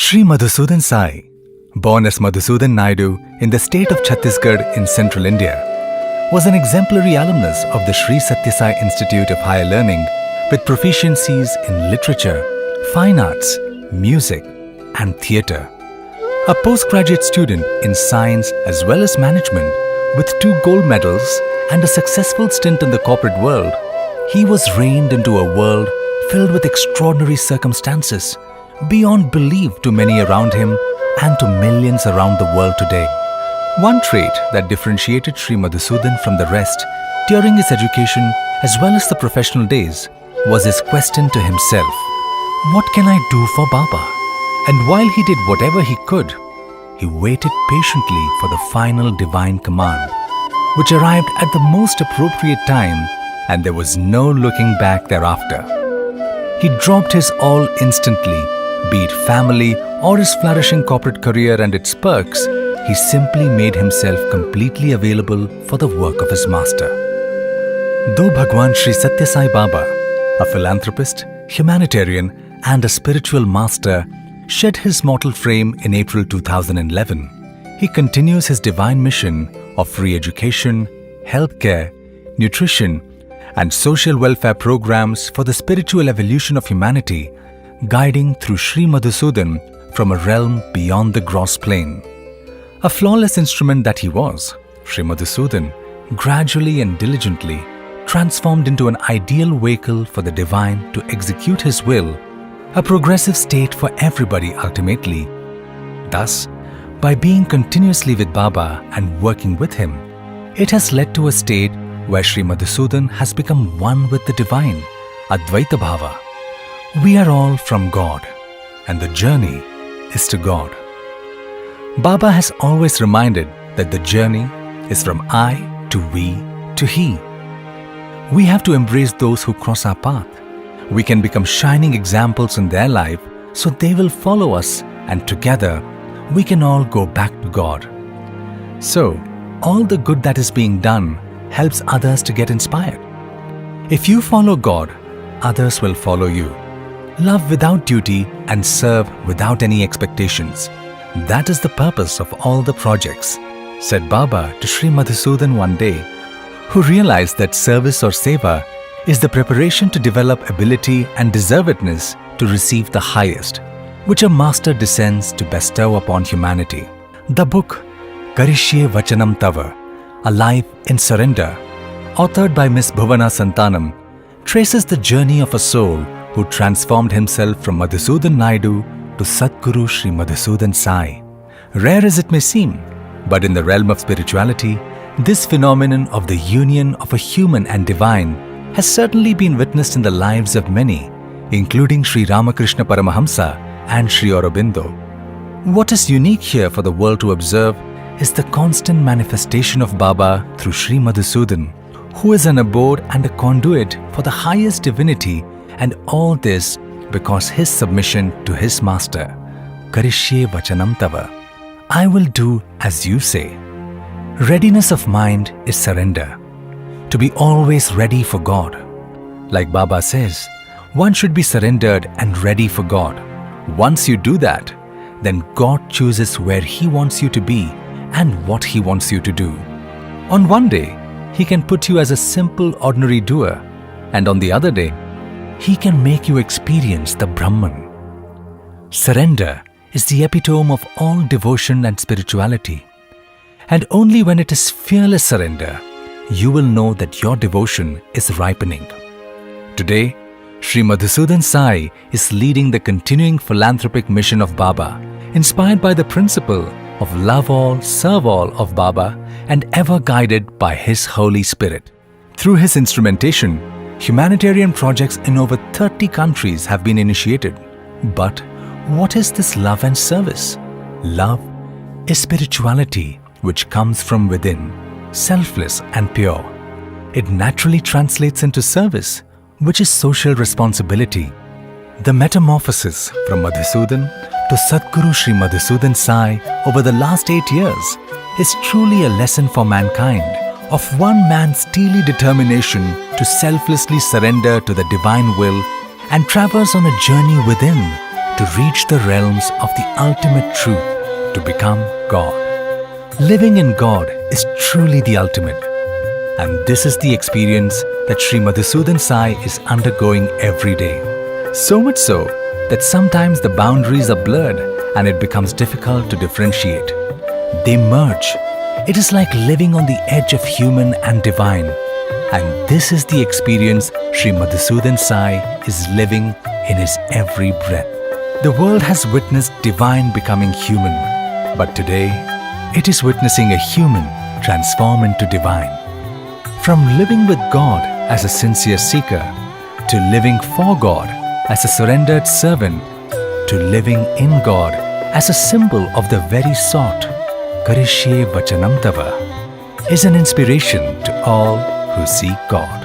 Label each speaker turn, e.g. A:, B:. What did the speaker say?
A: Sri Madhusudan Sai, born as Madhusudan Naidu in the state of Chhattisgarh in central India, was an exemplary alumnus of the Sri Sathya Sai Institute of Higher Learning with proficiencies in literature, fine arts, music, and theatre. A postgraduate student in science as well as management with 2 gold medals and a successful stint in the corporate world, he was reined into a world filled with extraordinary circumstances, beyond belief to many around him and to millions around the world today. One trait that differentiated Sri Madhusudan from the rest during his education as well as the professional days was his question to himself, "What can I do for Baba?" And while he did whatever he could, he waited patiently for the final divine command, which arrived at the most appropriate time, and there was no looking back thereafter. He dropped his all instantly, be it family or his flourishing corporate career and its perks. He simply made himself completely available for the work of his master. Though Bhagwan Sri Sathya Sai Baba, a philanthropist, humanitarian and a spiritual master, shed his mortal frame in April 2011, he continues his divine mission of free education, healthcare, nutrition, and social welfare programs for the spiritual evolution of humanity, guiding through Sri Madhusudan from a realm beyond the gross plane. A flawless instrument that he was, Sri Madhusudan gradually and diligently transformed into an ideal vehicle for the divine to execute his will, a progressive state for everybody ultimately. Thus, by being continuously with Baba and working with him, it has led to a state where Sri Madhusudan has become one with the divine, Advaita Bhava. We are all from God, and the journey is to God. Baba has always reminded that the journey is from I to we to he. We have to embrace those who cross our path. We can become shining examples in their life so they will follow us, and together we can all go back to God. So, all the good that is being done helps others to get inspired. If you follow God, others will follow you. Love without duty and serve without any expectations. That is the purpose of all the projects, said Baba to Sri Madhusudan one day, who realized that service or seva is the preparation to develop ability and deservedness to receive the highest, which a master descends to bestow upon humanity. The book Karishye Vachanam Tava, A Life in Surrender, authored by Miss Bhuvana Santanam, traces the journey of a soul who transformed himself from Madhusudan Naidu to Sadguru Sri Madhusudan Sai. Rare as it may seem, but in the realm of spirituality, this phenomenon of the union of a human and divine has certainly been witnessed in the lives of many, including Sri Ramakrishna Paramahamsa and Sri Aurobindo. What is unique here for the world to observe is the constant manifestation of Baba through Sri Madhusudan, who is an abode and a conduit for the highest divinity, and all this because his submission to his master, Karishye Vachanam Tava, I will do as you say. Readiness of mind is surrender. To be always ready for God. Like Baba says, one should be surrendered and ready for God. Once you do that, then God chooses where He wants you to be and what He wants you to do. On one day, He can put you as a simple ordinary doer, and on the other day, He can make you experience the Brahman. Surrender is the epitome of all devotion and spirituality. And only when it is fearless surrender, you will know that your devotion is ripening. Today, Sri Madhusudan Sai is leading the continuing philanthropic mission of Baba, inspired by the principle of love all, serve all of Baba, and ever guided by His Holy Spirit. Through his instrumentation, humanitarian projects in over 30 countries have been initiated. But what is this love and service? Love is spirituality which comes from within, selfless and pure. It naturally translates into service, which is social responsibility. The metamorphosis from Madhusudan to Sadguru Sri Madhusudan Sai over the last 8 years is truly a lesson for mankind of one man's steely determination to selflessly surrender to the divine will and traverse on a journey within to reach the realms of the ultimate truth, to become God. Living in God is truly the ultimate. And this is the experience that Sri Madhusudan Sai is undergoing every day. So much so that sometimes the boundaries are blurred and it becomes difficult to differentiate. They merge. It is like living on the edge of human and divine. And this is the experience Sri Madhusudan Sai is living in his every breath. The world has witnessed divine becoming human, but today it is witnessing a human transform into divine. From living with God as a sincere seeker, to living for God as a surrendered servant, to living in God as a symbol of the very sort, Karishye Vachanam Tava, is an inspiration to all who seek God.